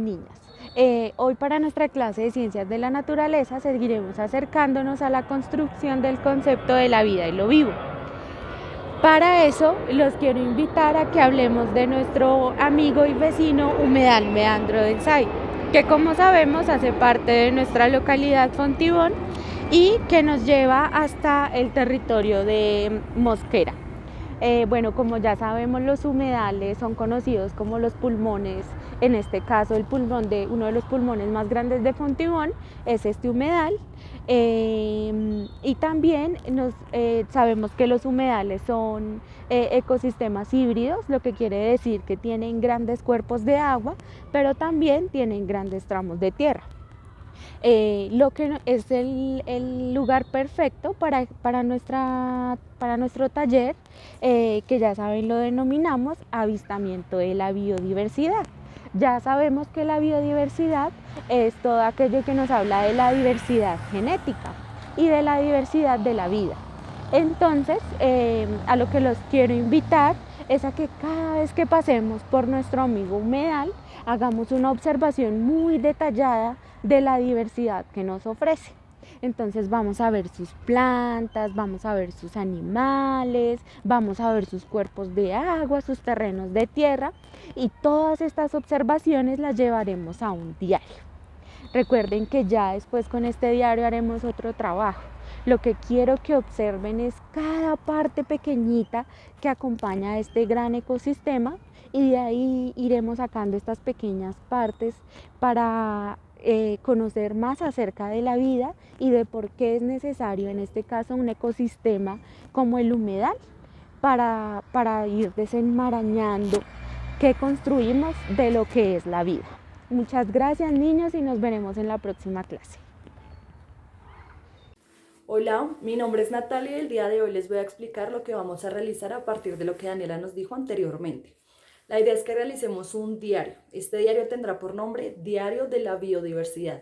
niñas. Hoy para nuestra clase de Ciencias de la Naturaleza seguiremos acercándonos a la construcción del concepto de la vida y lo vivo. Para eso los quiero invitar a que hablemos de nuestro amigo y vecino humedal Meandro del Sái, que como sabemos hace parte de nuestra localidad Fontibón y que nos lleva hasta el territorio de Mosquera. Bueno, como ya sabemos, los humedales son conocidos como los pulmones. En este caso, uno de los pulmones más grandes de Fontibón es este humedal. Y también sabemos que los humedales son ecosistemas híbridos, lo que quiere decir que tienen grandes cuerpos de agua, pero también tienen grandes tramos de tierra. Lo que es el lugar perfecto para nuestro taller, que ya saben lo denominamos avistamiento de la biodiversidad. Ya sabemos que la biodiversidad es todo aquello que nos habla de la diversidad genética y de la diversidad de la vida. Entonces, a lo que los quiero invitar es a que cada vez que pasemos por nuestro amigo humedal, hagamos una observación muy detallada de la diversidad que nos ofrece. Entonces vamos a ver sus plantas, vamos a ver sus animales, vamos a ver sus cuerpos de agua, sus terrenos de tierra, y todas estas observaciones las llevaremos a un diario. Recuerden que ya después con este diario haremos otro trabajo. Lo que quiero que observen es cada parte pequeñita que acompaña a este gran ecosistema, y de ahí iremos sacando estas pequeñas partes para conocer más acerca de la vida y de por qué es necesario en este caso un ecosistema como el humedal para ir desenmarañando qué construimos de lo que es la vida. Muchas gracias, niños, y nos veremos en la próxima clase. Hola, mi nombre es Natalia y el día de hoy les voy a explicar lo que vamos a realizar a partir de lo que Daniela nos dijo anteriormente. La idea es que realicemos un diario. Este diario tendrá por nombre Diario de la Biodiversidad.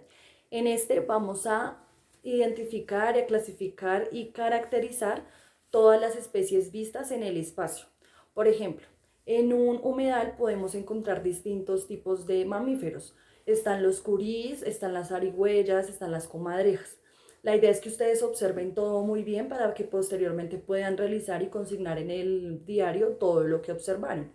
En este vamos a identificar, a clasificar y caracterizar todas las especies vistas en el espacio. Por ejemplo, en un humedal podemos encontrar distintos tipos de mamíferos. Están los curís, están las zarigüeyas, están las comadrejas. La idea es que ustedes observen todo muy bien para que posteriormente puedan realizar y consignar en el diario todo lo que observaron.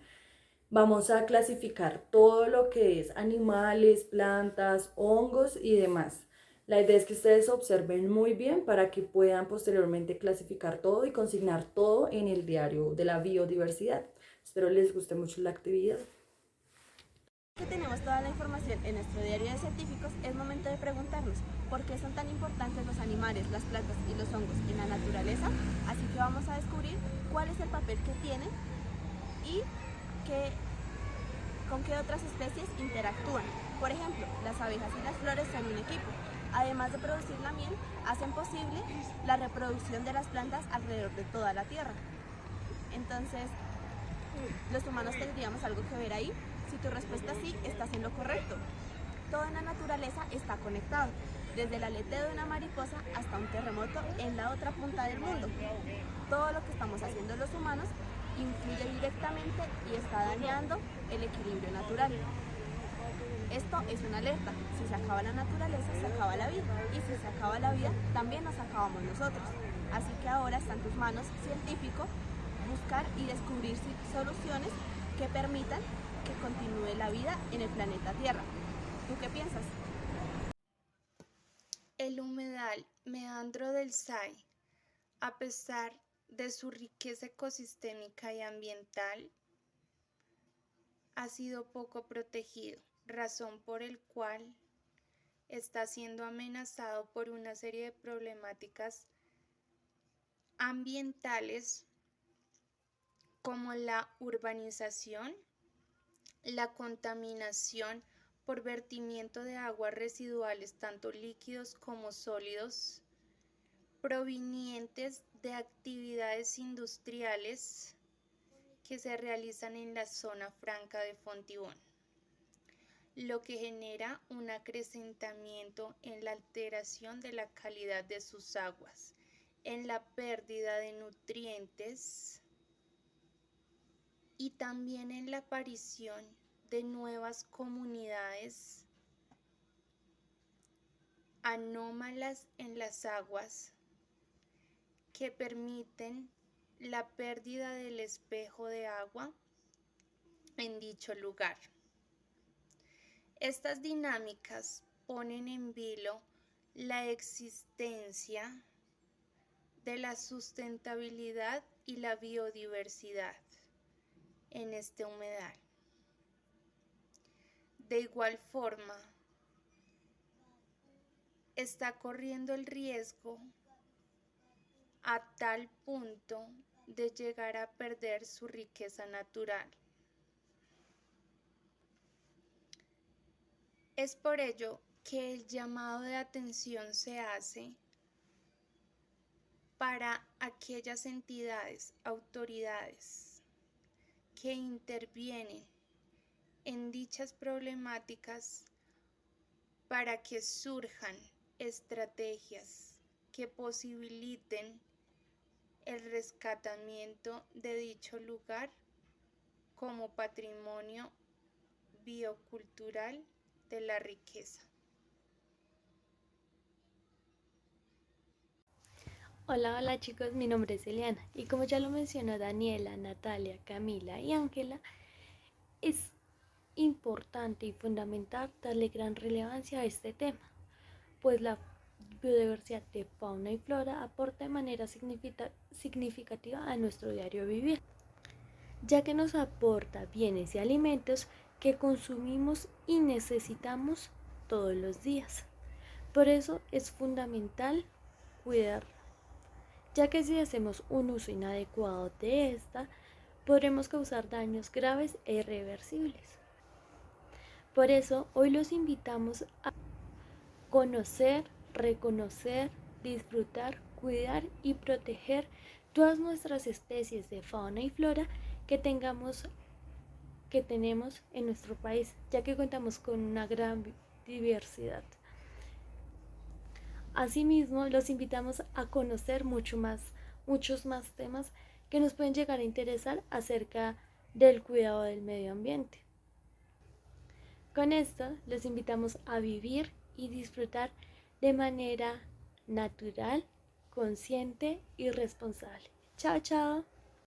Vamos a clasificar todo lo que es animales, plantas, hongos y demás. La idea es que ustedes observen muy bien para que puedan posteriormente clasificar todo y consignar todo en el diario de la biodiversidad. Espero les guste mucho la actividad. Que tenemos toda la información en nuestro diario de científicos, es momento de preguntarnos por qué son tan importantes los animales, las plantas y los hongos en la naturaleza. Así que vamos a descubrir cuál es el papel que tienen y con qué otras especies interactúan. Por ejemplo, las abejas y las flores son un equipo. Además de producir la miel, hacen posible la reproducción de las plantas alrededor de toda la Tierra. Entonces, ¿los humanos tendríamos algo que ver ahí? Si tu respuesta es sí, estás en lo correcto. Todo en la naturaleza está conectado, desde el aleteo de una mariposa hasta un terremoto en la otra punta del mundo. Todo lo que estamos haciendo los humanos influye directamente y está dañando el equilibrio natural. Esto es una alerta. Si se acaba la naturaleza, se acaba la vida. Y si se acaba la vida, también nos acabamos nosotros. Así que ahora está en tus manos, científico, buscar y descubrir soluciones que permitan que continúe la vida en el planeta Tierra. ¿Tú qué piensas? El humedal Meandro del Sái, a pesar de su riqueza ecosistémica y ambiental, ha sido poco protegido, razón por el cual está siendo amenazado por una serie de problemáticas ambientales como la urbanización, la contaminación por vertimiento de aguas residuales tanto líquidos como sólidos, provenientes de actividades industriales que se realizan en la zona franca de Fontibón, lo que genera un acrecentamiento en la alteración de la calidad de sus aguas, en la pérdida de nutrientes y también en la aparición de nuevas comunidades anómalas en las aguas que permiten la pérdida del espejo de agua en dicho lugar. Estas dinámicas ponen en vilo la existencia de la sustentabilidad y la biodiversidad en este humedal. De igual forma, está corriendo el riesgo a tal punto de llegar a perder su riqueza natural. Es por ello que el llamado de atención se hace para aquellas entidades, autoridades que intervienen en dichas problemáticas para que surjan estrategias que posibiliten el rescatamiento de dicho lugar como patrimonio biocultural de la riqueza. Hola chicos, mi nombre es Eliana y como ya lo mencionó Daniela, Natalia, Camila y Ángela, es importante y fundamental darle gran relevancia a este tema, pues la biodiversidad de fauna y flora aporta de manera significativa a nuestro diario vivir, ya que nos aporta bienes y alimentos que consumimos y necesitamos todos los días. Por eso es fundamental cuidar, ya que si hacemos un uso inadecuado de esta, podremos causar daños graves e irreversibles. Por eso hoy los invitamos a conocer, reconocer, disfrutar, cuidar y proteger todas nuestras especies de fauna y flora que tenemos en nuestro país, ya que contamos con una gran diversidad. Asimismo, los invitamos a conocer muchos más temas que nos pueden llegar a interesar acerca del cuidado del medio ambiente. Con esto, los invitamos a vivir y disfrutar de manera natural, consciente y responsable. Chao, chao.